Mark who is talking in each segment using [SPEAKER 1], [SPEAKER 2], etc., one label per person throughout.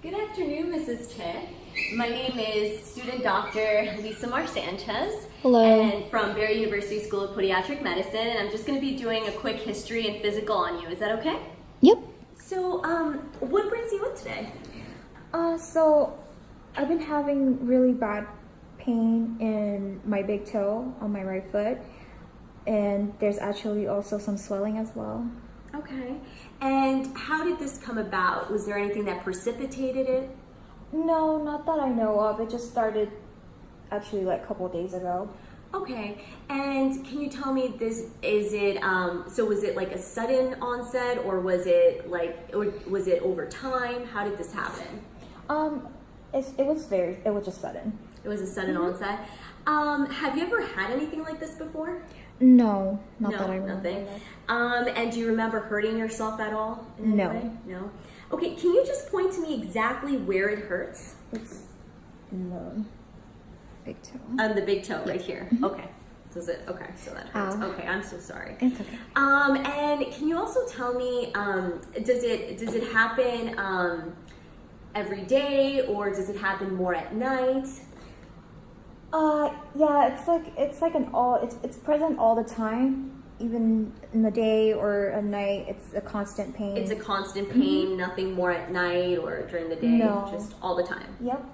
[SPEAKER 1] Good afternoon, Mrs. Chen. My name is student Dr. Lisa Sanchez.
[SPEAKER 2] Hello.
[SPEAKER 1] And from Barry University School of Podiatric Medicine, and I'm just going to be doing a quick history and physical on you. Is that okay?
[SPEAKER 2] Yep.
[SPEAKER 1] So, what brings you in today?
[SPEAKER 2] So I've been having really bad pain in my big toe on my right foot, and there's actually also some swelling as well.
[SPEAKER 1] Okay. And how did this come about? Was there anything that precipitated it?
[SPEAKER 2] No, not that I know of. It just started actually like a couple of days ago.
[SPEAKER 1] Okay. And can you tell me was it like a sudden onset, or was it over time? How did this happen?
[SPEAKER 2] It was just sudden.
[SPEAKER 1] It was a sudden onset. Have you ever had anything like this before?
[SPEAKER 2] No, not that I remember.
[SPEAKER 1] Nothing. And do you remember hurting yourself at all?
[SPEAKER 2] No.
[SPEAKER 1] No. Okay, can you just point to me exactly where it hurts?
[SPEAKER 2] It's in the big toe.
[SPEAKER 1] On the big toe, right here. Okay. So so that hurts. Okay, I'm so sorry.
[SPEAKER 2] It's okay.
[SPEAKER 1] And can you also tell me, does it happen every day, or does it happen more at night?
[SPEAKER 2] Yeah, it's present all the time, even in the day or at night. It's a constant pain.
[SPEAKER 1] It's a constant pain, nothing more at night or during the day, just all the time.
[SPEAKER 2] Yep.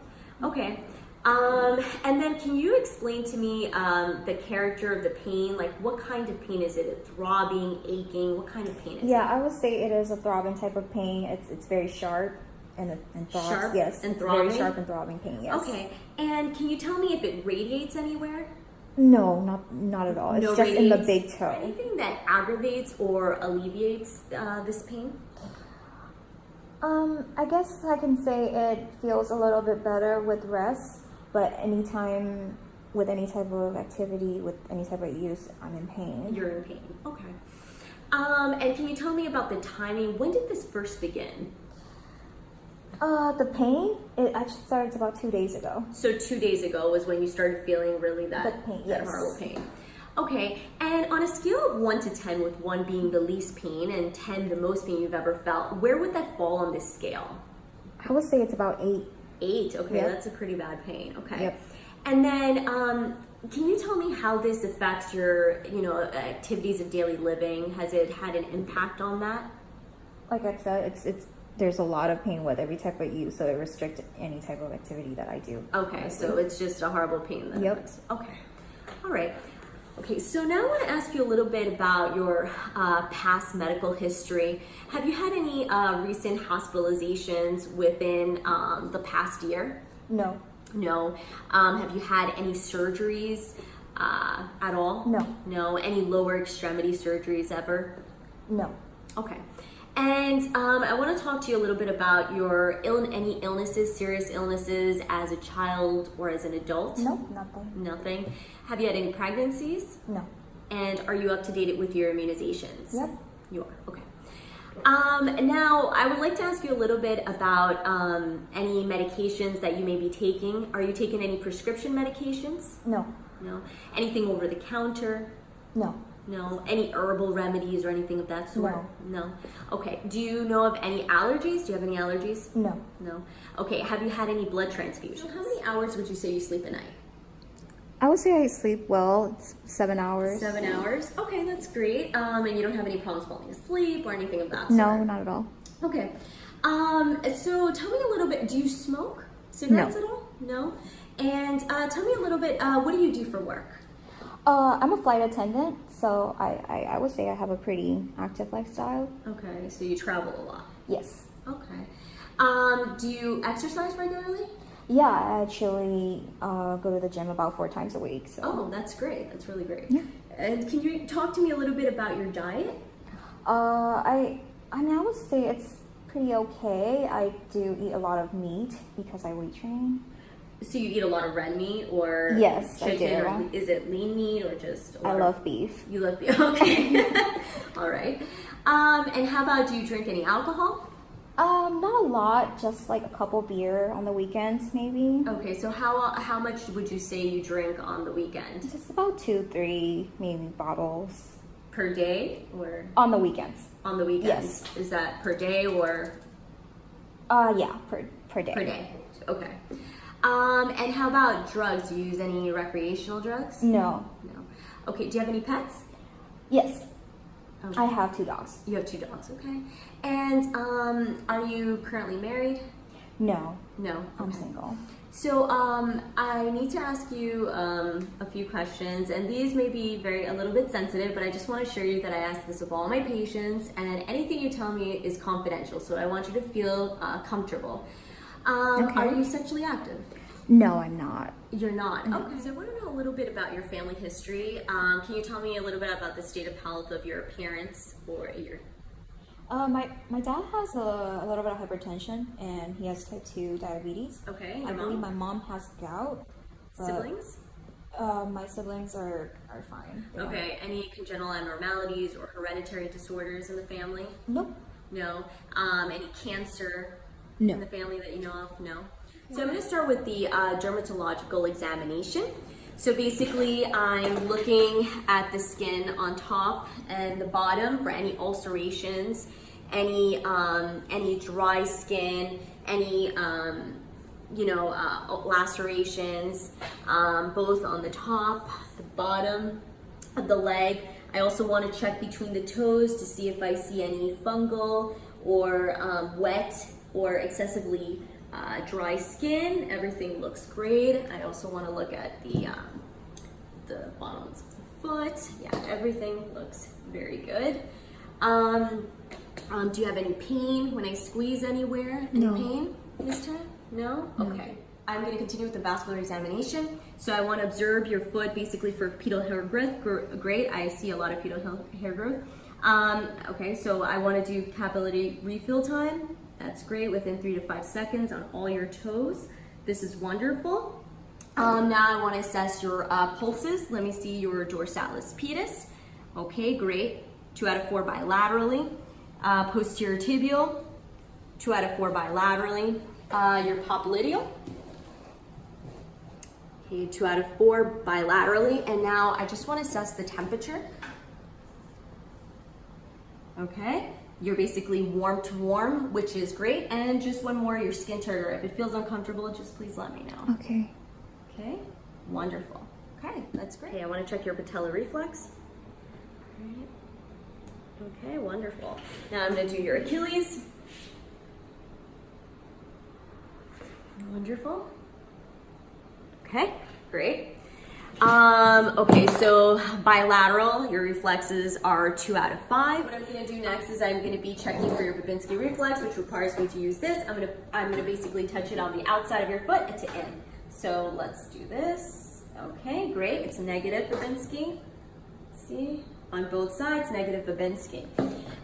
[SPEAKER 1] Okay. And then can you explain to me the character of the pain? Like, what kind of pain is it? A throbbing, aching? What kind of pain is it?
[SPEAKER 2] Yeah, I would say it is a throbbing type of pain. It's very sharp and throbs.
[SPEAKER 1] Sharp
[SPEAKER 2] yes,
[SPEAKER 1] and
[SPEAKER 2] it's
[SPEAKER 1] throbbing?
[SPEAKER 2] very sharp and throbbing pain. Yes.
[SPEAKER 1] Okay. And can you tell me if it radiates anywhere?
[SPEAKER 2] No, not at all. It's just in the big toe.
[SPEAKER 1] Anything that aggravates or alleviates this pain?
[SPEAKER 2] I guess I can say it feels a little bit better with rest, but anytime with any type of activity, with any type of use, I'm in pain.
[SPEAKER 1] You're in pain. Okay. And can you tell me about the timing? When did this first begin?
[SPEAKER 2] The pain, it actually started about 2 days ago.
[SPEAKER 1] So 2 days ago was when you started feeling really that
[SPEAKER 2] pain,
[SPEAKER 1] that
[SPEAKER 2] yes.
[SPEAKER 1] horrible pain. Okay, and on a scale of 1 to 10, with 1 being the least pain and 10 the most pain you've ever felt, where would that fall on this scale?
[SPEAKER 2] I would say it's about 8.
[SPEAKER 1] 8, okay,
[SPEAKER 2] Yep.
[SPEAKER 1] That's a pretty bad pain, okay.
[SPEAKER 2] Yep.
[SPEAKER 1] And then, can you tell me how this affects your, activities of daily living? Has it had an impact on that?
[SPEAKER 2] Like I said, there's a lot of pain with every type of use, so it restricts any type of activity that I do.
[SPEAKER 1] Okay, so it's just a horrible pain that
[SPEAKER 2] Yep.
[SPEAKER 1] affects. Okay, all right. Okay, so now I want to ask you a little bit about your past medical history. Have you had any recent hospitalizations within the past year?
[SPEAKER 2] No.
[SPEAKER 1] No. Have you had any surgeries at all?
[SPEAKER 2] No.
[SPEAKER 1] No. Any lower extremity surgeries ever?
[SPEAKER 2] No.
[SPEAKER 1] Okay. And I want to talk to you a little bit about any illnesses, serious illnesses as a child or as an adult.
[SPEAKER 2] No, nothing.
[SPEAKER 1] Nothing. Have you had any pregnancies?
[SPEAKER 2] No.
[SPEAKER 1] And are you up to date with your immunizations?
[SPEAKER 2] Yep.
[SPEAKER 1] You are. Okay. Now, I would like to ask you a little bit about any medications that you may be taking. Are you taking any prescription medications?
[SPEAKER 2] No.
[SPEAKER 1] No. Anything over the counter?
[SPEAKER 2] No.
[SPEAKER 1] No. Any herbal remedies or anything of that sort?
[SPEAKER 2] No.
[SPEAKER 1] No. Okay. Do you know of any allergies? Do you have any allergies?
[SPEAKER 2] No.
[SPEAKER 1] No. Okay. Have you had any blood transfusions? So how many hours would you say you sleep a night?
[SPEAKER 2] I would say I sleep well. It's 7 hours.
[SPEAKER 1] 7 hours? Okay, that's great. And you don't have any problems falling asleep or anything of that sort?
[SPEAKER 2] No, not at all.
[SPEAKER 1] Okay. So tell me a little bit, do you smoke cigarettes at all? No? And tell me a little bit, what do you do for work?
[SPEAKER 2] I'm a flight attendant, so I would say I have a pretty active lifestyle.
[SPEAKER 1] Okay, so you travel a lot.
[SPEAKER 2] Yes.
[SPEAKER 1] Okay. Do you exercise regularly?
[SPEAKER 2] Yeah, I actually go to the gym about 4 times a week. So.
[SPEAKER 1] Oh, that's great. That's really great.
[SPEAKER 2] Yeah.
[SPEAKER 1] And can you talk to me a little bit about your diet?
[SPEAKER 2] I would say it's pretty okay. I do eat a lot of meat because I weight train.
[SPEAKER 1] So you eat a lot of red meat or
[SPEAKER 2] yes,
[SPEAKER 1] chicken?
[SPEAKER 2] I do.
[SPEAKER 1] Or is it lean meat or just?
[SPEAKER 2] I love beef.
[SPEAKER 1] You love beef. Okay. All right. And how about, do you drink any alcohol?
[SPEAKER 2] Not a lot, just like a couple beer on the weekends, maybe.
[SPEAKER 1] Okay, so how much would you say you drink on the weekend?
[SPEAKER 2] Just about 2, 3, maybe bottles.
[SPEAKER 1] Per day or?
[SPEAKER 2] On the weekends.
[SPEAKER 1] On the weekends.
[SPEAKER 2] Yes.
[SPEAKER 1] Is that per day or?
[SPEAKER 2] Yeah, per day.
[SPEAKER 1] Per day. Okay. And how about drugs? Do you use any recreational drugs?
[SPEAKER 2] No.
[SPEAKER 1] No. Okay. Do you have any pets?
[SPEAKER 2] Yes.
[SPEAKER 1] Okay.
[SPEAKER 2] I have 2 dogs.
[SPEAKER 1] You have 2 dogs. Okay. And are you currently married?
[SPEAKER 2] No.
[SPEAKER 1] No.
[SPEAKER 2] I'm
[SPEAKER 1] Okay.
[SPEAKER 2] single.
[SPEAKER 1] So I need to ask you a few questions, and these may be a little bit sensitive, but I just want to assure you that I ask this of all my patients, and anything you tell me is confidential. So I want you to feel comfortable.
[SPEAKER 2] Okay.
[SPEAKER 1] Are you sexually active?
[SPEAKER 2] No, I'm not.
[SPEAKER 1] You're not.
[SPEAKER 2] No.
[SPEAKER 1] Okay. So I want to know a little bit about your family history. Can you tell me a little bit about the state of health of your parents or your?
[SPEAKER 2] My dad has a little bit of hypertension and he has type 2 diabetes.
[SPEAKER 1] Okay.
[SPEAKER 2] I
[SPEAKER 1] Your
[SPEAKER 2] believe
[SPEAKER 1] mom?
[SPEAKER 2] my mom has gout. but,
[SPEAKER 1] Siblings?
[SPEAKER 2] My siblings are fine. They don't-
[SPEAKER 1] Okay. Any congenital abnormalities or hereditary disorders in the family?
[SPEAKER 2] Nope.
[SPEAKER 1] No. Any cancer
[SPEAKER 2] No.
[SPEAKER 1] in the family that you know of? No. So I'm going to start with the dermatological examination. So basically, I'm looking at the skin on top and the bottom for any ulcerations, any dry skin, any lacerations, both on the top, the bottom of the leg. I also want to check between the toes to see if I see any fungal or wet or excessively dry skin. Everything looks great. I also want to look at the bottoms of the foot. Yeah, everything looks very good. Do you have any pain when I squeeze anywhere? Any
[SPEAKER 2] No.
[SPEAKER 1] pain this time? No? Okay. I'm going to continue with the vascular examination. So I want to observe your foot basically for pedal hair growth. Great. I see a lot of pedal hair growth. Okay, so I want to do capillary refill time. That's great, within 3 to 5 seconds on all your toes. This is wonderful. Now I want to assess your pulses. Let me see your dorsalis pedis. Okay, great. 2 out of 4 bilaterally. Posterior tibial, 2 out of 4 bilaterally. Your popliteal. Okay, 2 out of 4 bilaterally. And now I just want to assess the temperature. Okay. You're basically warm to warm, which is great. And just one more, your skin turner. If it feels uncomfortable, just please let me know.
[SPEAKER 2] Okay.
[SPEAKER 1] Okay, wonderful. Okay, that's great. Okay, I want to check your patellar reflex. Great. Okay, wonderful. Now I'm going to do your Achilles. Wonderful. Okay, great. Okay, so bilateral, your reflexes are 2 out of 5. What I'm gonna do next is I'm gonna be checking for your Babinski reflex, which requires me to use this. I'm gonna basically touch it on the outside of your foot to in. So let's do this. Okay, great. It's negative Babinski. See, on both sides, negative Babinski.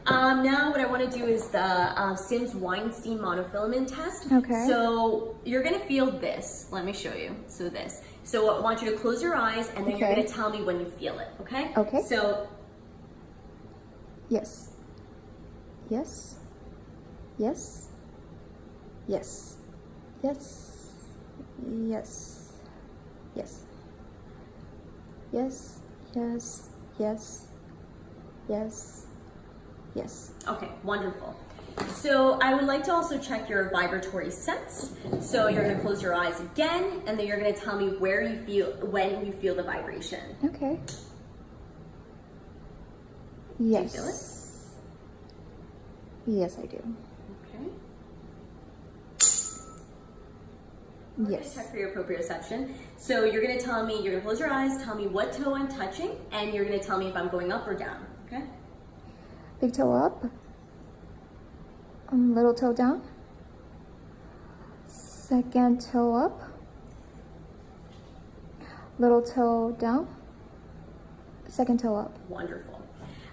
[SPEAKER 1] Now what I want to do is the Sims-Weinstein monofilament test.
[SPEAKER 2] Okay.
[SPEAKER 1] So you're going to feel this. Let me show you. So this. So I want you to close your eyes and then you're
[SPEAKER 2] Okay.
[SPEAKER 1] going to tell me when you feel it. Okay?
[SPEAKER 2] Okay.
[SPEAKER 1] So
[SPEAKER 2] Yes. Yes. Yes. Yes. Yes. Yes. Yes. Yes. Yes. Yes. Yes. Yes.
[SPEAKER 1] okay, wonderful. So I would like to also check your vibratory sense. So you're going to close your eyes again and then you're going to tell me where you feel when you feel the vibration.
[SPEAKER 2] Okay. Yes.
[SPEAKER 1] feel it?
[SPEAKER 2] Yes, I do.
[SPEAKER 1] Okay.
[SPEAKER 2] Yes.
[SPEAKER 1] Check for your proprioception. So you're going to tell me, you're going to close your eyes, tell me what toe I'm touching, and you're going to tell me if I'm going up or down. Okay?
[SPEAKER 2] Big toe up. Little toe down. Second toe up. Little toe down. Second toe up.
[SPEAKER 1] Wonderful.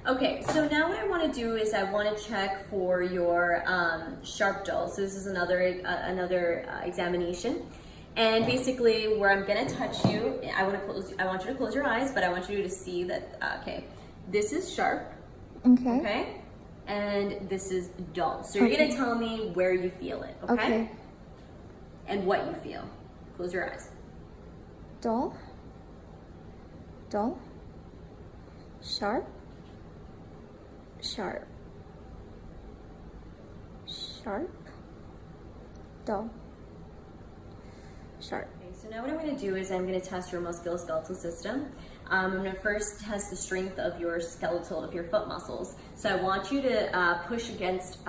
[SPEAKER 1] Okay, so now what I want to do is I want to check for your sharp jaw. So this is another examination. And basically where I'm going to touch you, I want you to close your eyes, but I want you to see that, okay, this is sharp.
[SPEAKER 2] Okay.
[SPEAKER 1] Okay, and this is dull. So you're gonna tell me where you feel it, okay?
[SPEAKER 2] Okay.
[SPEAKER 1] And what you feel. Close your eyes.
[SPEAKER 2] Dull. Dull. Sharp. Sharp. Sharp. Dull. start.
[SPEAKER 1] Okay, so now what I'm going to do is I'm going to test your musculoskeletal system. I'm going to first test the strength of your foot muscles. So I want you to push against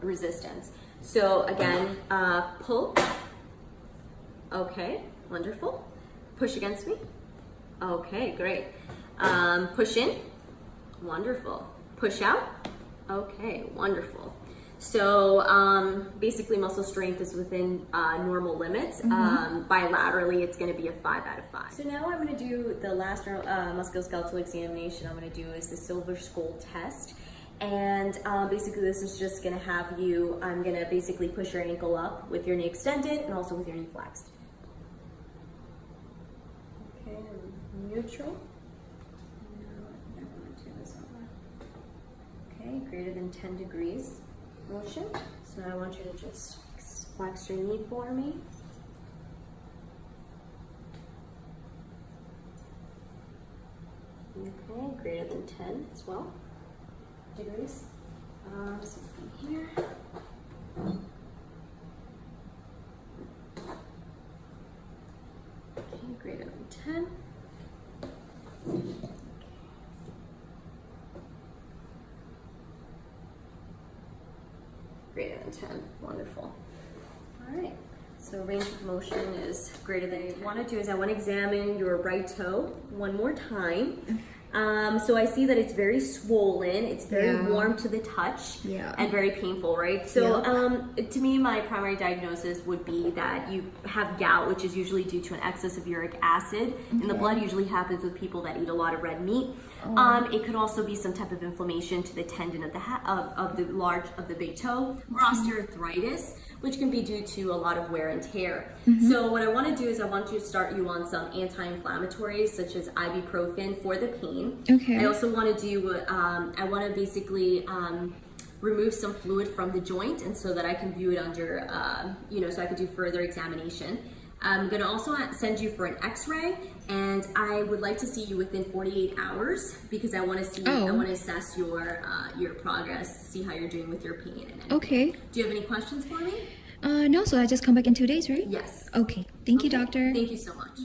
[SPEAKER 1] resistance. So again, pull. Okay, wonderful. Push against me. Okay, great. Push in. Wonderful. Push out. Okay, wonderful. So basically muscle strength is within normal limits. Bilaterally, it's going to be a 5 out of 5. So now I'm going to do the last musculoskeletal examination I'm going to do is the silver skull test. And basically this is just going to have you, I'm going to basically push your ankle up with your knee extended and also with your knee flexed. Okay, neutral. Okay, greater than 10 degrees motion. So now I want you to just flex your knee for me. Okay, greater than 10 as well degrees. So from here. Okay, greater than 10. Greater than 10, wonderful. All right, so range of motion is greater than 10. What I want to do is I want to examine your right toe one more time. So I see that it's very swollen, it's very warm to the touch, and very painful, right? So to me, my primary diagnosis would be that you have gout, which is usually due to an excess of uric acid in the blood. Usually happens with people that eat a lot of red meat. It could also be some type of inflammation to the tendon of the big toe, or osteoarthritis, which can be due to a lot of wear and tear. So what I want to do is I want to start you on some anti-inflammatories such as ibuprofen for the pain.
[SPEAKER 2] Okay.
[SPEAKER 1] I also want to do, I want to basically remove some fluid from the joint, and so that I can view it under, so I can do further examination. I'm going to also send you for an x-ray, and I would like to see you within 48 hours because I want to see, I want to assess your progress, see how you're doing with your pain. And
[SPEAKER 2] okay.
[SPEAKER 1] Do you have any questions for me?
[SPEAKER 2] No, so I just come back in 2 days, right?
[SPEAKER 1] Yes.
[SPEAKER 2] Okay. Thank you, doctor.
[SPEAKER 1] Thank you so much.